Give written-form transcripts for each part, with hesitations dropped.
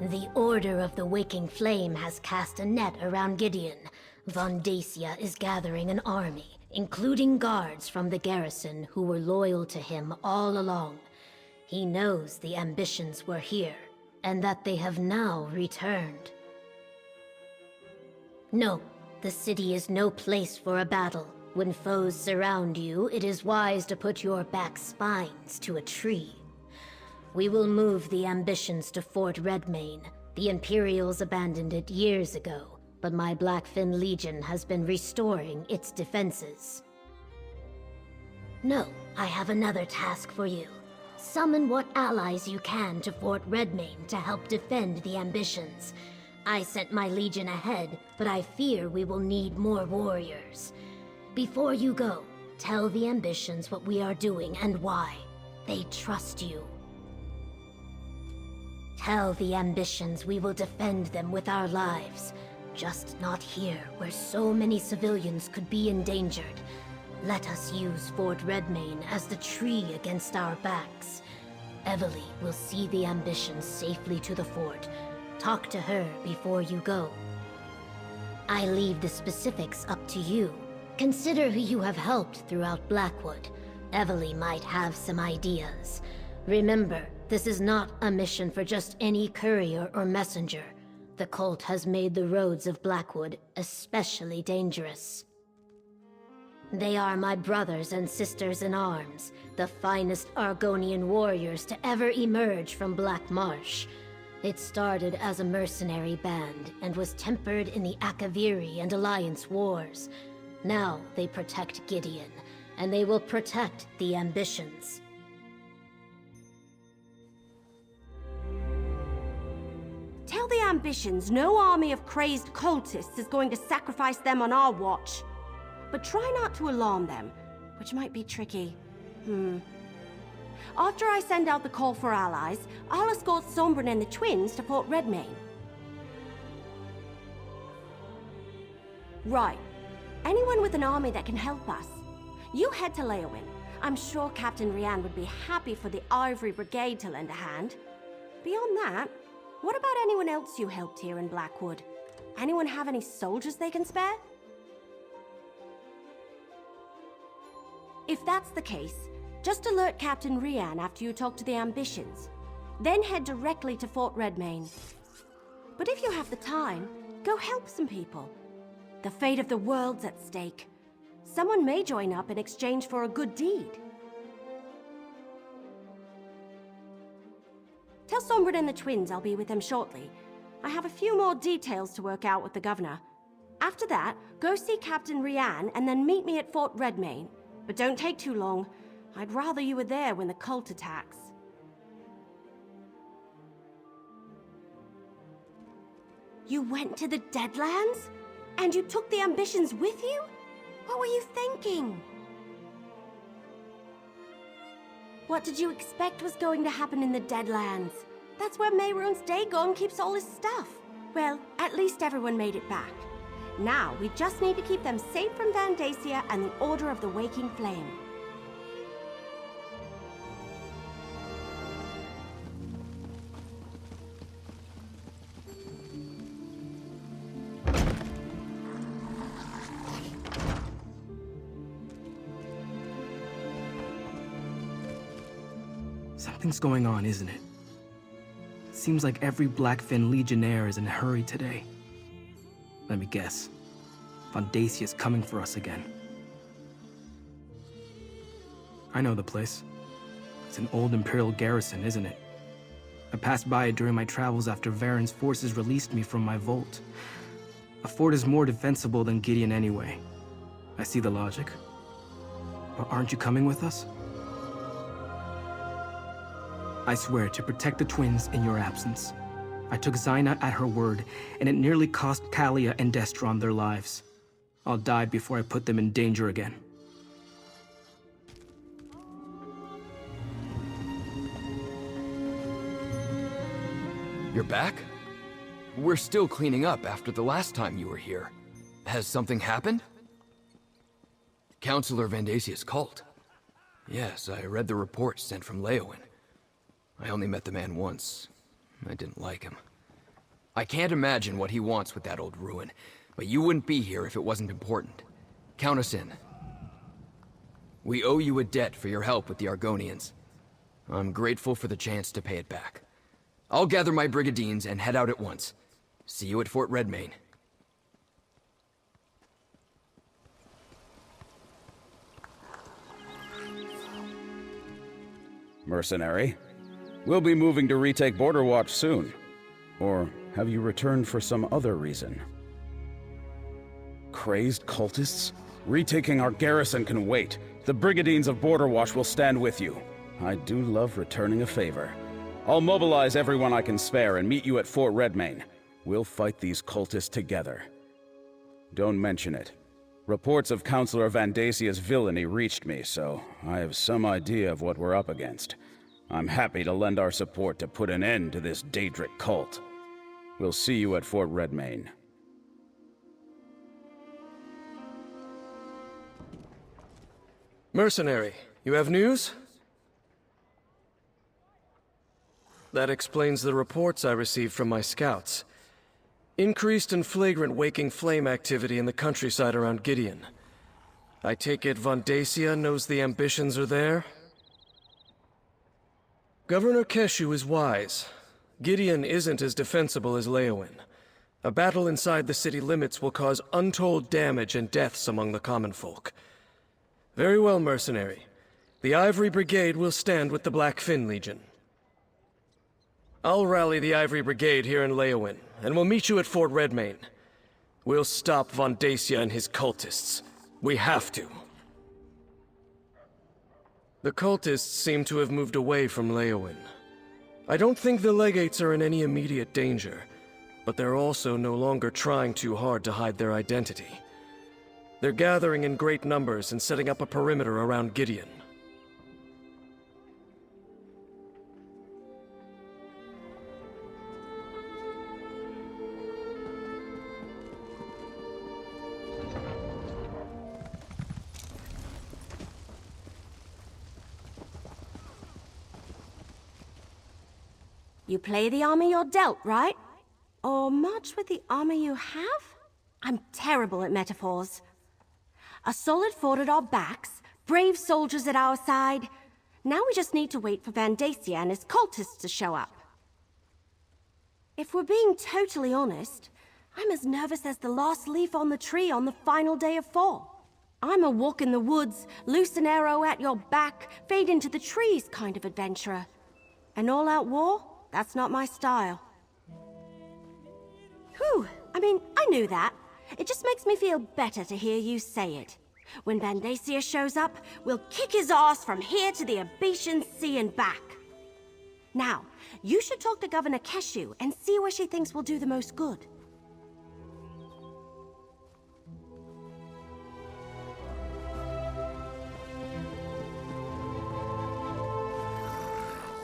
The Order of the Waking Flame has cast a net around Gideon. Von Dacia is gathering an army, including guards from the garrison who were loyal to him all along. He knows the Ambitions were here, and that they have now returned. No, the city is no place for a battle. When foes surround you, it is wise to put your back spines to a tree. We will move the Ambitions to Fort Redmane. The Imperials abandoned it years ago, but my Blackfin Legion has been restoring its defenses. No, I have another task for you. Summon what allies you can to Fort Redmane to help defend the Ambitions. I sent my Legion ahead, but I fear we will need more warriors. Before you go, tell the Ambitions what we are doing and why. They trust you. Tell the Ambitions we will defend them with our lives. Just not here, where so many civilians could be endangered. Let us use Fort Redmane as the tree against our backs. Evely will see the Ambitions safely to the fort. Talk to her before you go. I leave the specifics up to you. Consider who you have helped throughout Blackwood. Evely might have some ideas. Remember, this is not a mission for just any courier or messenger. The cult has made the roads of Blackwood especially dangerous. They are my brothers and sisters in arms, the finest Argonian warriors to ever emerge from Black Marsh. It started as a mercenary band and was tempered in the Akaviri and Alliance wars. Now they protect Gideon, and they will protect the Ambitions. Tell the Ambitions no army of crazed cultists is going to sacrifice them on our watch. But try not to alarm them, which might be tricky. After I send out the call for allies, I'll escort Sombrin and the twins to Fort Redmane. Right. Anyone with an army that can help us. You head to Leowin. I'm sure Captain Rian would be happy for the Ivory Brigade to lend a hand. Beyond that, what about anyone else you helped here in Blackwood? Anyone have any soldiers they can spare? If that's the case, just alert Captain Rian after you talk to the Ambitions. Then head directly to Fort Redmane. But if you have the time, go help some people. The fate of the world's at stake. Someone may join up in exchange for a good deed. Tell Sombrin and the twins I'll be with them shortly. I have a few more details to work out with the governor. After that, go see Captain Rian and then meet me at Fort Redmane. But don't take too long. I'd rather you were there when the cult attacks. You went to the Deadlands? And you took the Ambitions with you? What were you thinking? What did you expect was going to happen in the Deadlands? That's where Mehrunes Dagon keeps all his stuff. Well, at least everyone made it back. Now, we just need to keep them safe from Von Dacia and the Order of the Waking Flame. Something's going on, isn't it? Seems like every Blackfin Legionnaire is in a hurry today. Let me guess. Von Dacia's coming for us again. I know the place. It's an old Imperial garrison, isn't it? I passed by it during my travels after Varen's forces released me from my vault. A fort is more defensible than Gideon anyway. I see the logic. But aren't you coming with us? I swear to protect the twins in your absence. I took Xayna at her word, and it nearly cost Kalia and Destron their lives. I'll die before I put them in danger again. You're back? We're still cleaning up after the last time you were here. Has something happened? Counselor Von Dacia's cult. Yes, I read the report sent from Leowin. I only met the man once. I didn't like him. I can't imagine what he wants with that old ruin, but you wouldn't be here if it wasn't important. Count us in. We owe you a debt for your help with the Argonians. I'm grateful for the chance to pay it back. I'll gather my brigandines and head out at once. See you at Fort Redmane. Mercenary, we'll be moving to retake Border Watch soon. Or have you returned for some other reason? Crazed cultists? Retaking our garrison can wait. The Brigandines of Border Watch will stand with you. I do love returning a favor. I'll mobilize everyone I can spare and meet you at Fort Redmane. We'll fight these cultists together. Don't mention it. Reports of Councillor Vandasia's villainy reached me, so I have some idea of what we're up against. I'm happy to lend our support to put an end to this Daedric cult. We'll see you at Fort Redmane. Mercenary, you have news? That explains the reports I received from my scouts. Increased and flagrant waking flame activity in the countryside around Gideon. I take it Vandasia knows the ambitions are there? Governor Keshu is wise. Gideon isn't as defensible as Leowin. A battle inside the city limits will cause untold damage and deaths among the common folk. Very well, mercenary. The Ivory Brigade will stand with the Blackfin Legion. I'll rally the Ivory Brigade here in Leowin, and we'll meet you at Fort Redmane. We'll stop Vandasia and his cultists. We have to. The cultists seem to have moved away from Leowin. I don't think the legates are in any immediate danger, but they're also no longer trying too hard to hide their identity. They're gathering in great numbers and setting up a perimeter around Gideon. You play the army you're dealt, right? Or march with the army you have? I'm terrible at metaphors. A solid fort at our backs, brave soldiers at our side. Now we just need to wait for Vandasia and his cultists to show up. If we're being totally honest, I'm as nervous as the last leaf on the tree on the final day of fall. I'm a walk in the woods, loose an arrow at your back, fade into the trees kind of adventurer. An all-out war? That's not my style. Whew, I knew that. It just makes me feel better to hear you say it. When Vandasia shows up, we'll kick his ass from here to the Abatian Sea and back. Now, you should talk to Governor Keshu and see where she thinks will do the most good.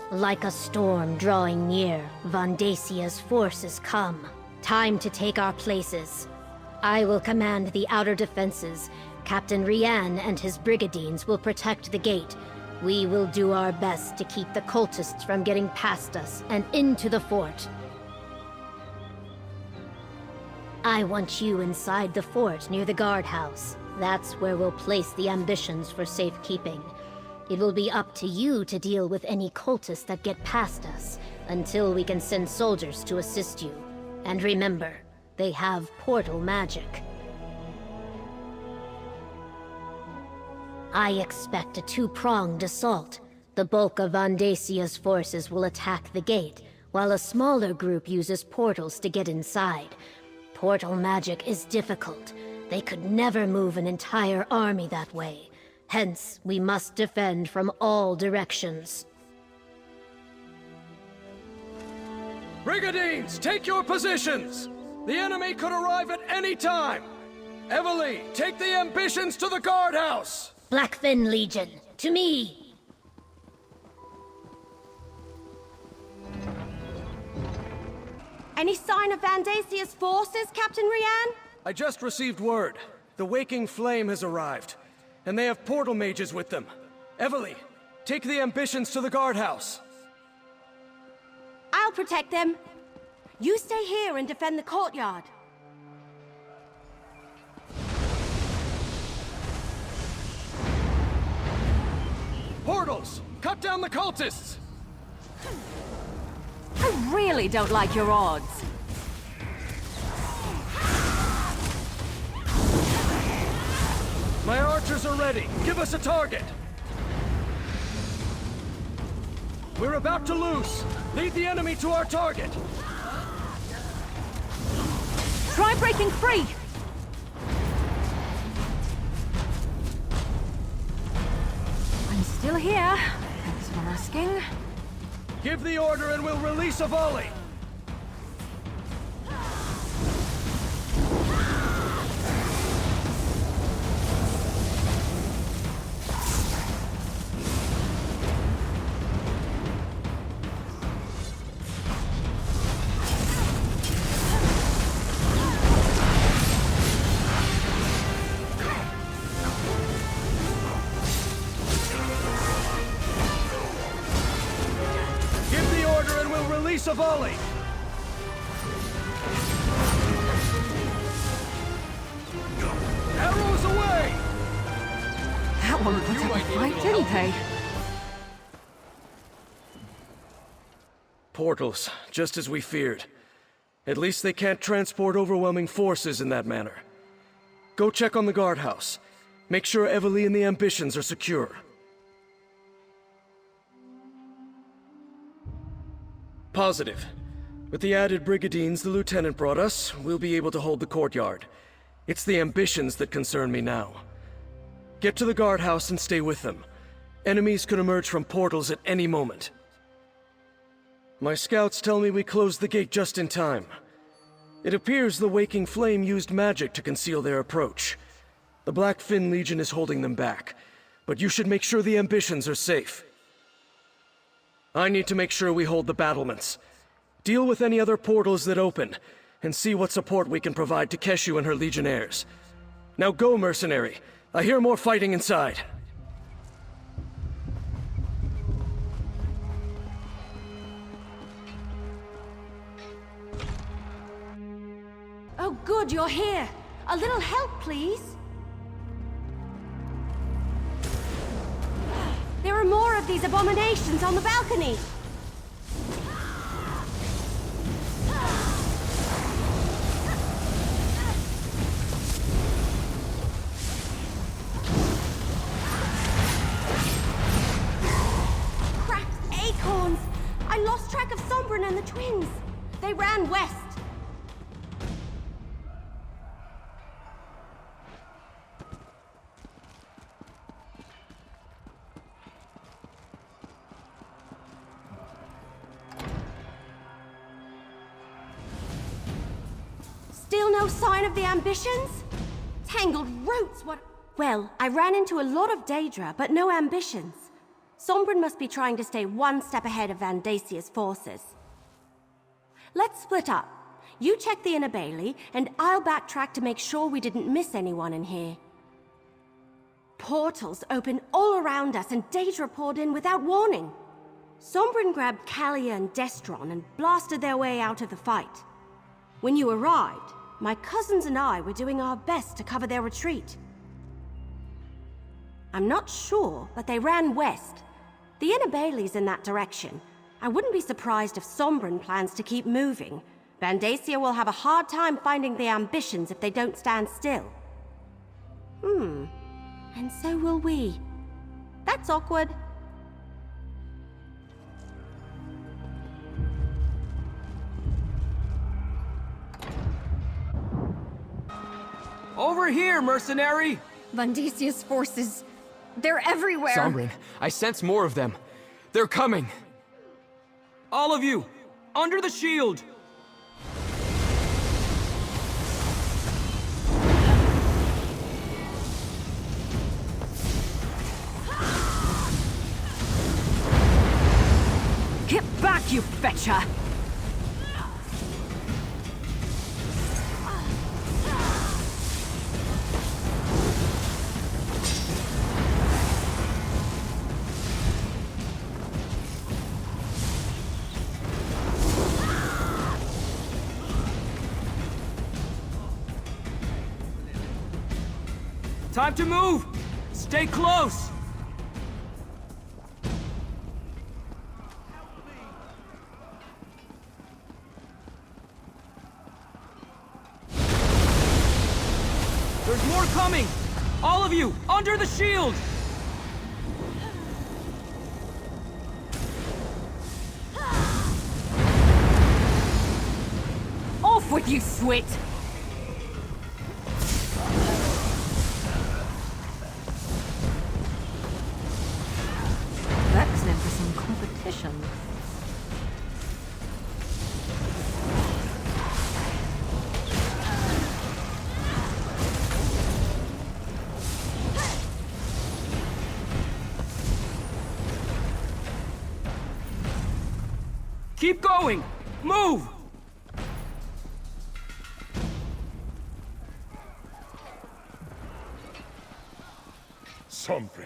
Like a storm drawing near, Vandasia's forces come. Time to take our places. I will command the outer defenses. Captain Rian and his brigandines will protect the gate. We will do our best to keep the cultists from getting past us and into the fort. I want you inside the fort near the guardhouse. That's where we'll place the ambitions for safekeeping. It will be up to you to deal with any cultists that get past us, until we can send soldiers to assist you. And remember, they have portal magic. I expect a two-pronged assault. The bulk of Vandasia's forces will attack the gate, while a smaller group uses portals to get inside. Portal magic is difficult. They could never move an entire army that way. Hence, we must defend from all directions. Brigandines, take your positions! The enemy could arrive at any time! Evely, take the ambitions to the guardhouse! Blackfin Legion, to me! Any sign of Vandasia's forces, Captain Rian? I just received word. The Waking Flame has arrived, and they have portal mages with them. Evely, take the ambitions to the guardhouse. I'll protect them. You stay here and defend the courtyard. Portals! Cut down the cultists! I really don't like your odds. My archers are ready. Give us a target. We're about to lose. Lead the enemy to our target. Try breaking free! I'm still here. Thanks for asking. Give the order and we'll release a volley. A volley! Arrows away! That one put up a fight, didn't they? Portals, just as we feared. At least they can't transport overwhelming forces in that manner. Go check on the guardhouse. Make sure Evely and the Ambitions are secure. Positive. With the added brigadines the Lieutenant brought us, we'll be able to hold the courtyard. It's the Ambitions that concern me now. Get to the guardhouse and stay with them. Enemies could emerge from portals at any moment. My scouts tell me we closed the gate just in time. It appears the Waking Flame used magic to conceal their approach. The Blackfin Legion is holding them back, but you should make sure the Ambitions are safe. I need to make sure we hold the battlements. Deal with any other portals that open, and see what support we can provide to Keshu and her legionnaires. Now go, mercenary. I hear more fighting inside. Oh good, you're here. A little help, please. There are more of these abominations on the balcony! Cracked acorns! I lost track of Sombrin and the twins! They ran west! Still no sign of the Ambitions? Tangled roots, what? Well, I ran into a lot of Daedra, but no Ambitions. Sombrin must be trying to stay one step ahead of Vandasia's forces. Let's split up. You check the inner bailey, and I'll backtrack to make sure we didn't miss anyone in here. Portals open all around us, and Daedra poured in without warning. Sombrin grabbed Kalia and Destron and blasted their way out of the fight. When you arrived, my cousins and I were doing our best to cover their retreat. I'm not sure, but they ran west. The inner bailey's in that direction. I wouldn't be surprised if Sombrin plans to keep moving. Vandacia will have a hard time finding the Ambitions if they don't stand still. And so will we. That's awkward. Over here, mercenary! Vandasia's forces. They're everywhere. Sombrin, I sense more of them. They're coming. All of you, under the shield! Get back, you fetcher! Time to move! Stay close! There's more coming! All of you, under the shield! Off with you, Swit! That's in for some competition. Keep going! Move! Sombrin,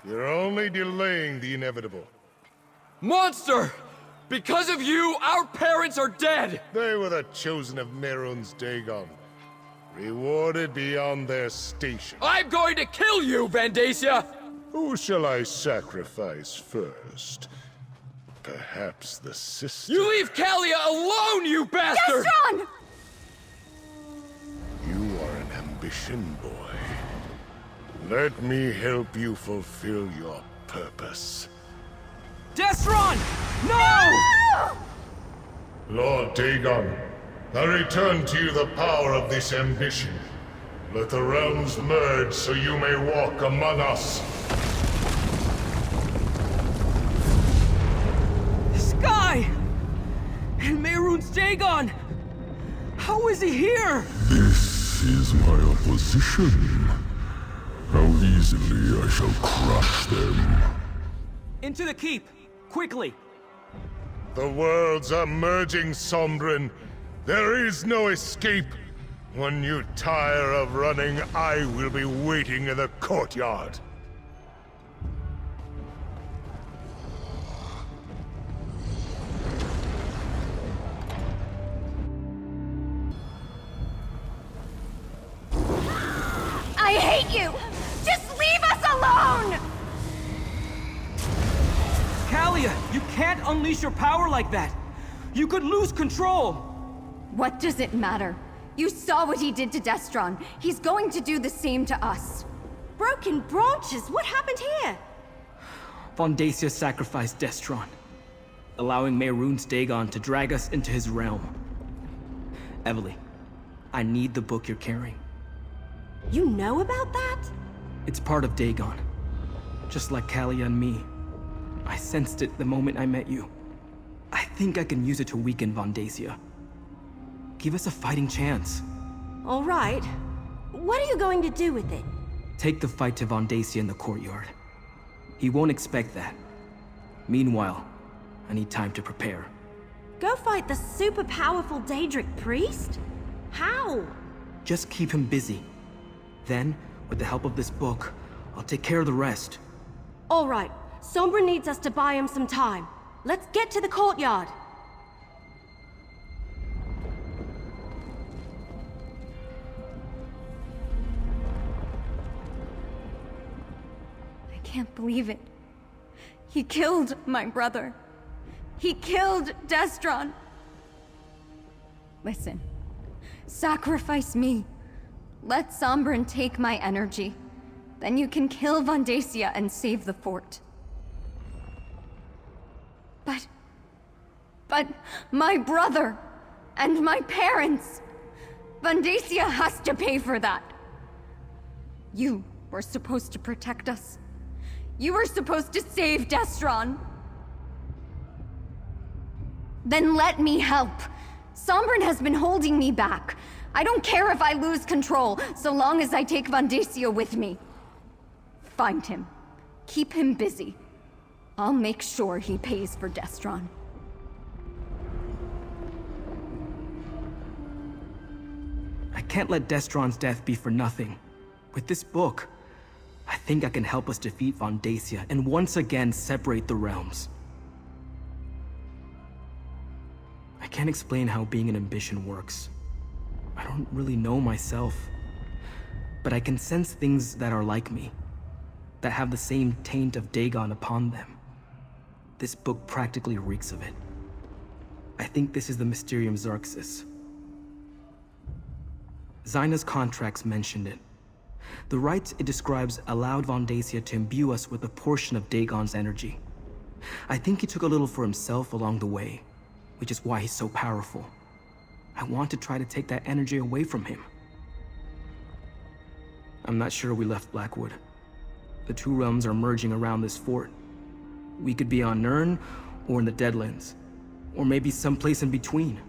you're only delaying the inevitable. Monster! Because of you, our parents are dead! They were the chosen of Mehrunes Dagon, rewarded beyond their station. I'm going to kill you, Vandacia! Who shall I sacrifice first? Perhaps the sister? You leave Kalia alone, you bastard! Destron! You are an ambition boy. Let me help you fulfill your purpose. Destron! No! Lord Dagon, I return to you the power of this ambition. Let the realms merge so you may walk among us. Sky! And Mehrunes Dagon! How is he here? This is my opposition. How easily I shall crush them. Into the keep! Quickly! The worlds are merging, Sombrin. There is no escape. When you tire of running, I will be waiting in the courtyard. I hate you! Just leave us alone! Kalia, you can't unleash your power like that! You could lose control! What does it matter? You saw what he did to Destron. He's going to do the same to us. Broken branches? What happened here? Vandacia sacrificed Destron, allowing Mehrunes Dagon to drag us into his realm. Evely, I need the book you're carrying. You know about that? It's part of Dagon. Just like Kalia and me. I sensed it the moment I met you. I think I can use it to weaken Vandacia. Give us a fighting chance. All right. What are you going to do with it? Take the fight to Vandacia in the courtyard. He won't expect that. Meanwhile, I need time to prepare. Go fight the super powerful Daedric priest? How? Just keep him busy. Then, with the help of this book, I'll take care of the rest. All right. Sombra needs us to buy him some time. Let's get to the courtyard. I can't believe it. He killed my brother. He killed Destron. Listen, sacrifice me. Let Sombrin take my energy. Then you can kill Vandacia and save the fort. But my brother and my parents. Vandacia has to pay for that. You were supposed to protect us. You were supposed to save Destron. Then let me help. Sombrin has been holding me back. I don't care if I lose control, so long as I take Vandacia with me. Find him. Keep him busy. I'll make sure he pays for Destron. I can't let Destron's death be for nothing. With this book, I think I can help us defeat Vandacia and once again separate the realms. I can't explain how being an ambition works. I don't really know myself. but I can sense things that are like me, that have the same taint of Dagon upon them. This book practically reeks of it. I think this is the Mysterium Xarxis. Zaina's contracts mentioned it. The rites it describes allowed Von Dacia to imbue us with a portion of Dagon's energy. I think he took a little for himself along the way, which is why he's so powerful. I want to try to take that energy away from him. I'm not sure we left Blackwood. The two realms are merging around this fort. We could be on Nirn, or in the Deadlands, or maybe someplace in between.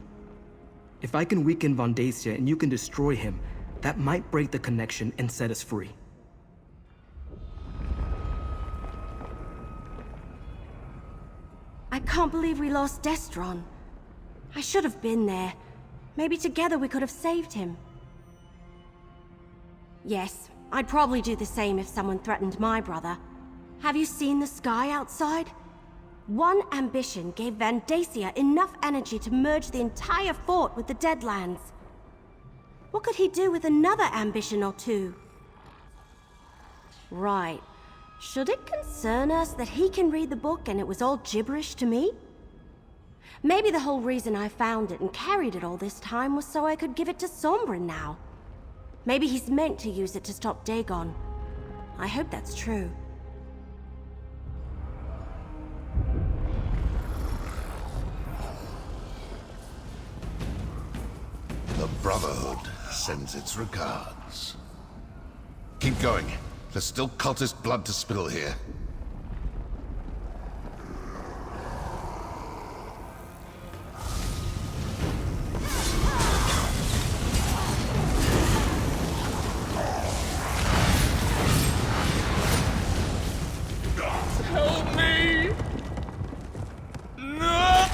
If I can weaken Von Dacia and you can destroy him, that might break the connection and set us free. I can't believe we lost Destron. I should have been there. Maybe together we could have saved him. Yes, I'd probably do the same if someone threatened my brother. Have you seen the sky outside? One ambition gave Van Dacia enough energy to merge the entire fort with the Deadlands. What could he do with another ambition or two? Right. Should it concern us that he can read the book and it was all gibberish to me? Maybe the whole reason I found it and carried it all this time was so I could give it to Sombrin now. Maybe he's meant to use it to stop Dagon. I hope that's true. The Brotherhood sends its regards. Keep going. There's still cultist blood to spill here. Help me! No!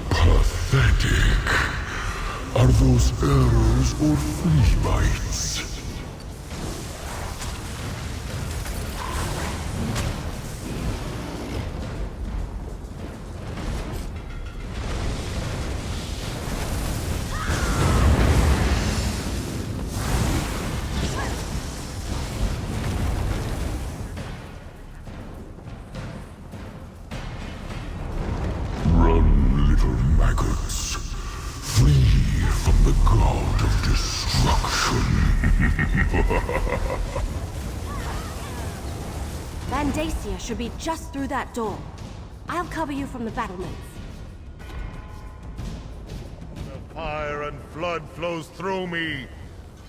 Pathetic. Are those arrows or flea bites? Run, little maggots. Flee from the god of destruction. Van Dacia should be just through that door. I'll cover you from the battlements. The fire and flood flows through me.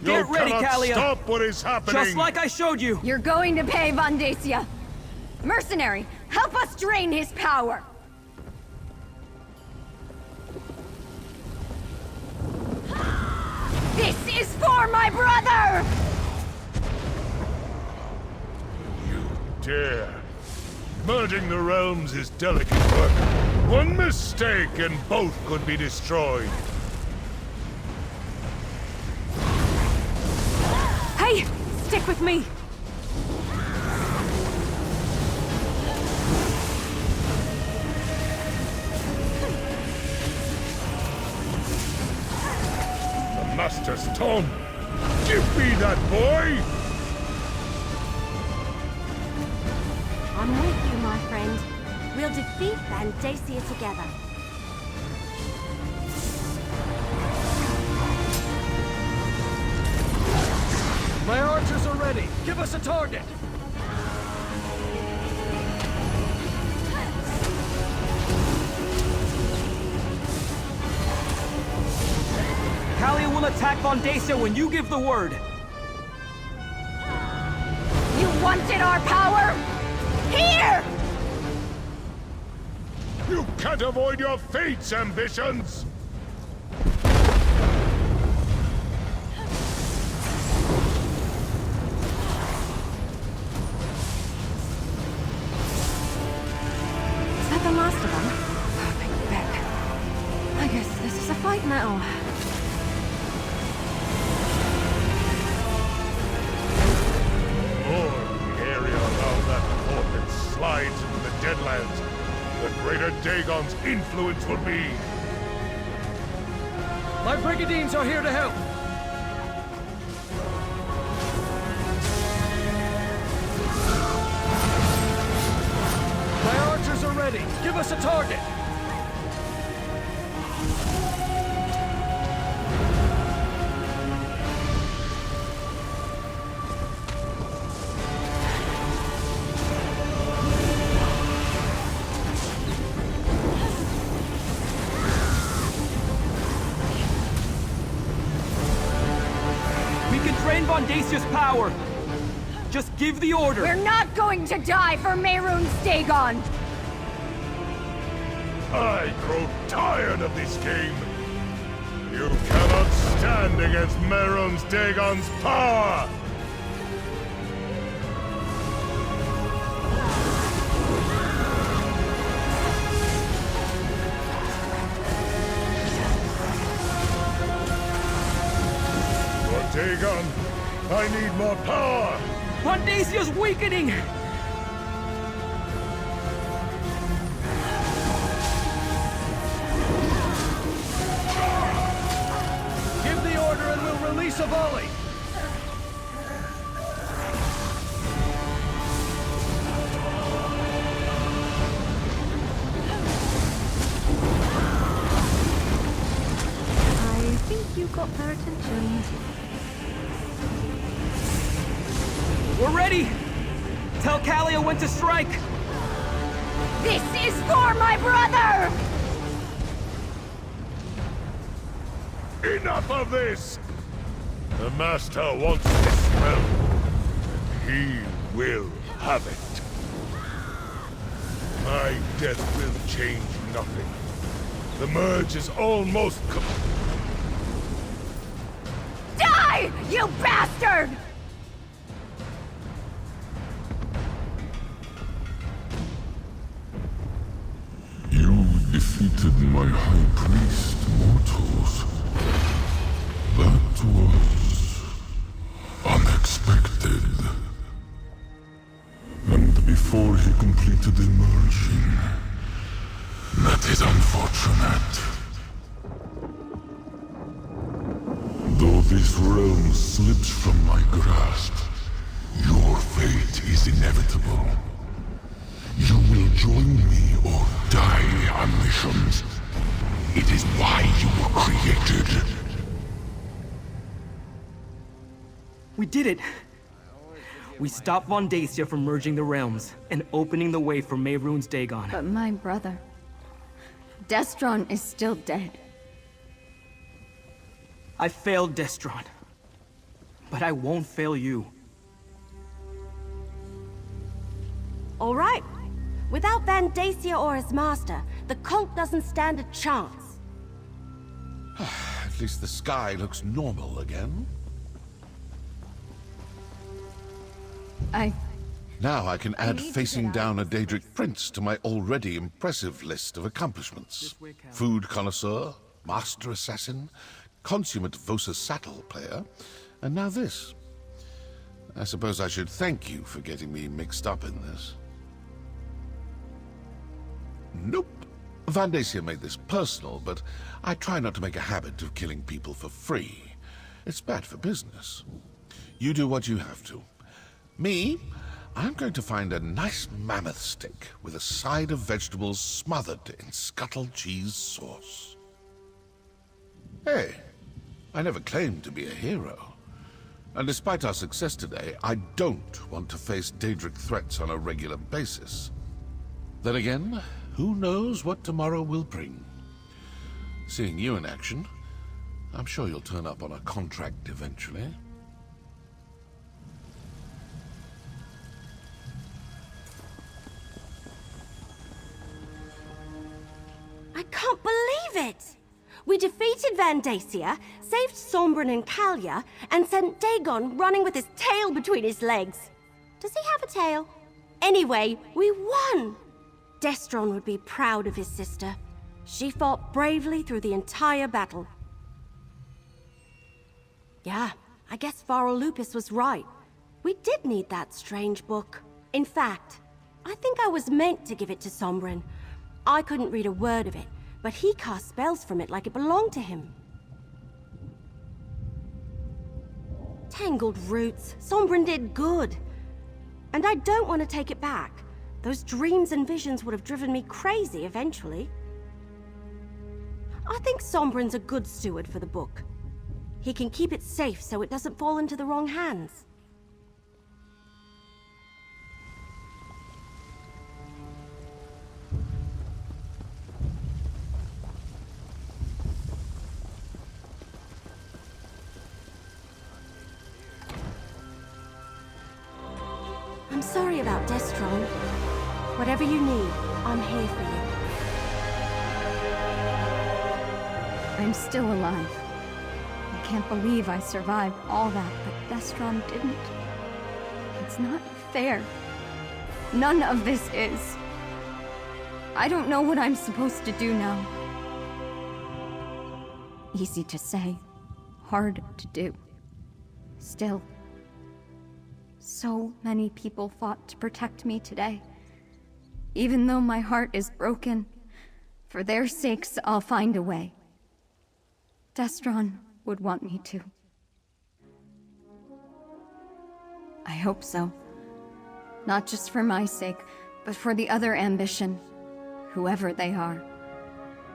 Get ready, cannot Kalia. stop what is happening. Just like I showed you! You're going to pay, Von Dacia! Mercenary, help us drain his power! This is for my brother! You dare. Merging the realms is delicate work. One mistake and both could be destroyed. Hey! Stick with me! The Master's Tome! Give me that boy! I'm with you, my friend. We'll defeat Van Dacia together. My archers are ready. Give us a target. Kalia will attack Von Dacia when you give the word. You wanted our power? Here! You can't avoid your fate's ambitions! Is that the last of them? Perfect bet. I guess this is a fight now. Or the area around that fort that slides into the Deadlands, the greater Dagon's influence will be. My Brigadines are here to help! My archers are ready! Give us a target! Dacia's power! Just give the order! We're not going to die for Mehrunes Dagon! I grow tired of this game! You cannot stand against Mehrunes Dagon's power! Dagon, I need more power! Dacia's weakening! Give the order and we'll release a volley! I think you got their attention. We're ready! Tell Kalia when to strike! This is for my brother! Enough of this! The Master wants this realm. He will have it. My death will change nothing. The merge is almost Die, you bastard! Defeated my high priest, mortals. That was unexpected. And before he completed emerging, that is unfortunate. Though this realm slips from my grasp, your fate is inevitable. You will join me or die on missions. It is why you were created. We did it! We stopped Dacia from merging the realms and opening the way for Mehrunes Dagon. But my brother... Destron is still dead. I failed Destron. But I won't fail you. All right. Without Dacia or his master, the cult doesn't stand a chance. At least the sky looks normal again. Now I can add facing down a Daedric prince to my already impressive list of accomplishments. Food connoisseur, master assassin, consummate Vosa Sattel player, and now this. I suppose I should thank you for getting me mixed up in this. Nope. Dacia made this personal, but I try not to make a habit of killing people for free. It's bad for business. You do what you have to. Me, I'm going to find a nice mammoth steak with a side of vegetables smothered in scuttle cheese sauce. Hey, I never claimed to be a hero. And despite our success today, I don't want to face Daedric threats on a regular basis. Then again, who knows what tomorrow will bring? Seeing you in action, I'm sure you'll turn up on a contract eventually. I can't believe it! We defeated Dacia, saved Sombren and Kalia, and sent Dagon running with his tail between his legs. Does he have a tail? Anyway, we won! Destron would be proud of his sister. She fought bravely through the entire battle. Yeah, I guess Varl Lupus was right. We did need that strange book. In fact, I think I was meant to give it to Sombren. I couldn't read a word of it, but he cast spells from it like it belonged to him. Tangled roots. Sombrin did good. And I don't want to take it back. Those dreams and visions would have driven me crazy eventually. I think Sombrin's a good steward for the book. He can keep it safe so it doesn't fall into the wrong hands. I'm sorry about Destron. Whatever you need, I'm here for you. I'm still alive. I can't believe I survived all that, but Destron didn't. It's not fair. None of this is. I don't know what I'm supposed to do now. Easy to say, hard to do. Still, so many people fought to protect me today. Even though my heart is broken, for their sakes, I'll find a way. Destron would want me to. I hope so. Not just for my sake, but for the other Ambition, whoever they are.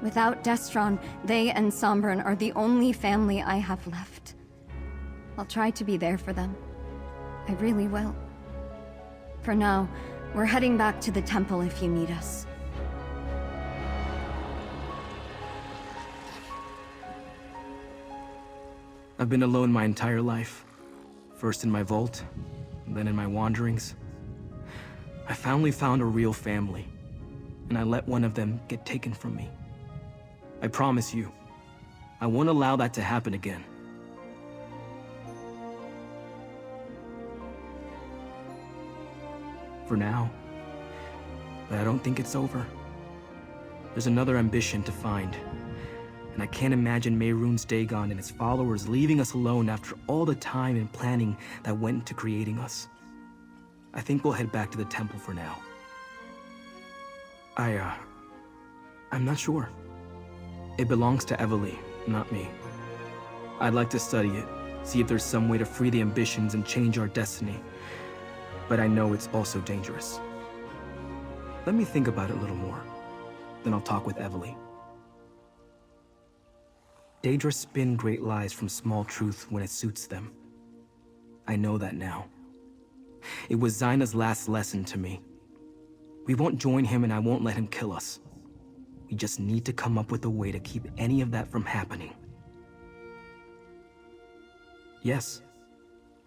Without Destron, they and Sombrin are the only family I have left. I'll try to be there for them. I really will. For now, we're heading back to the temple if you need us. I've been alone my entire life. First in my vault, then in my wanderings. I finally found a real family, and I let one of them get taken from me. I promise you, I won't allow that to happen again. For now. But I don't think it's over. There's another ambition to find. And I can't imagine Mehrunes Dagon and his followers leaving us alone after all the time and planning that went into creating us. I think we'll head back to the temple for now. I'm not sure. It belongs to Evely, not me. I'd like to study it, see if there's some way to free the ambitions and change our destiny. But I know it's also dangerous. Let me think about it a little more. Then I'll talk with Evely. Daedra spin great lies from small truth when it suits them. I know that now. It was Zaina's last lesson to me. We won't join him and I won't let him kill us. We just need to come up with a way to keep any of that from happening. Yes,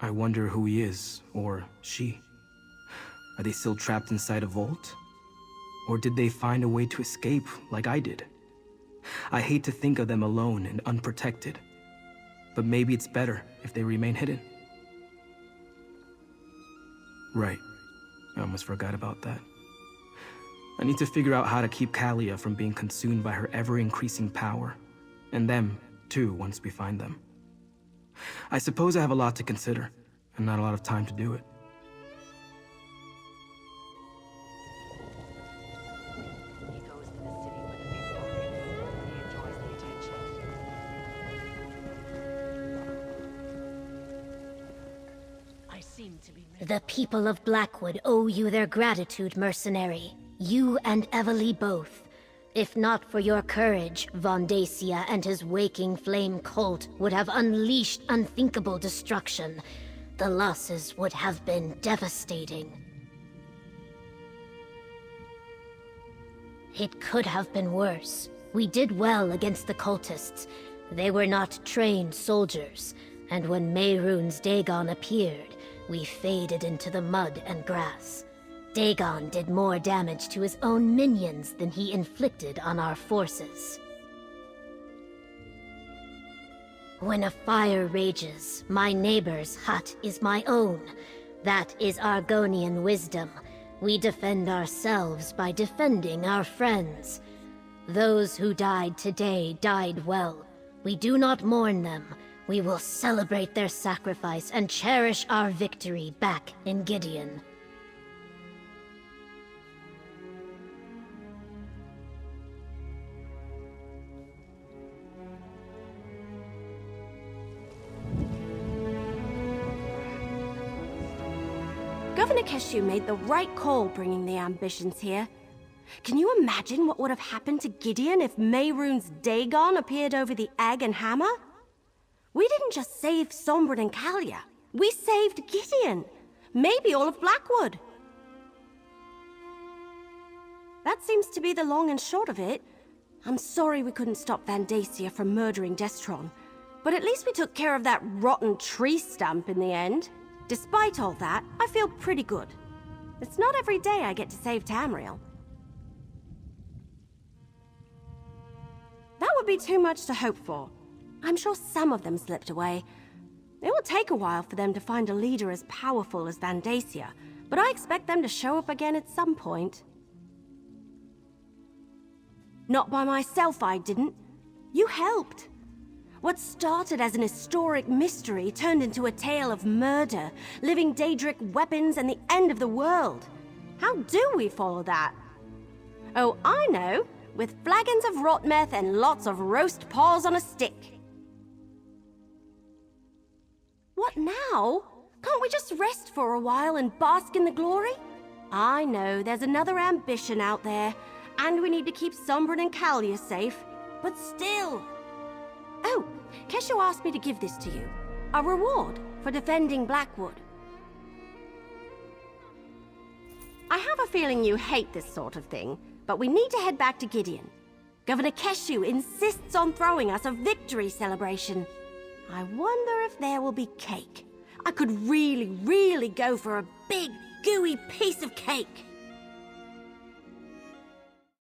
I wonder who he is, or she. Are they still trapped inside a vault? Or did they find a way to escape like I did? I hate to think of them alone and unprotected, but maybe it's better if they remain hidden. Right. I almost forgot about that. I need to figure out how to keep Kalia from being consumed by her ever-increasing power. And them, too, once we find them. I suppose I have a lot to consider, and not a lot of time to do it. The people of Blackwood owe you their gratitude, mercenary. You and Evely both. If not for your courage, Vondacia and his waking flame cult would have unleashed unthinkable destruction. The losses would have been devastating. It could have been worse. We did well against the cultists. They were not trained soldiers, and when Mehrunes Dagon appeared, we faded into the mud and grass. Dagon did more damage to his own minions than he inflicted on our forces. When a fire rages, my neighbor's hut is my own. That is Argonian wisdom. We defend ourselves by defending our friends. Those who died today died well. We do not mourn them. We will celebrate their sacrifice and cherish our victory back in Gideon. Governor Keshu made the right call bringing the ambitions here. Can you imagine what would have happened to Gideon if Mehrunes Dagon appeared over the egg and hammer? We didn't just save Sombrin and Kalia. We saved Gideon. Maybe all of Blackwood. That seems to be the long and short of it. I'm sorry we couldn't stop Vandacia from murdering Destron, but at least we took care of that rotten tree stump in the end. Despite all that, I feel pretty good. It's not every day I get to save Tamriel. That would be too much to hope for. I'm sure some of them slipped away. It will take a while for them to find a leader as powerful as Vandacia, but I expect them to show up again at some point. Not by myself, I didn't. You helped. What started as an historic mystery turned into a tale of murder, living Daedric weapons, and the end of the world. How do we follow that? Oh, I know. With flagons of rot meth and lots of roast paws on a stick. What now? Can't we just rest for a while and bask in the glory? I know there's another ambition out there, and we need to keep Sombrin and Kalia safe, but still. Oh, Keshu asked me to give this to you. A reward for defending Blackwood. I have a feeling you hate this sort of thing, but we need to head back to Gideon. Governor Keshu insists on throwing us a victory celebration. I wonder if there will be cake. I could really go for a big, gooey piece of cake.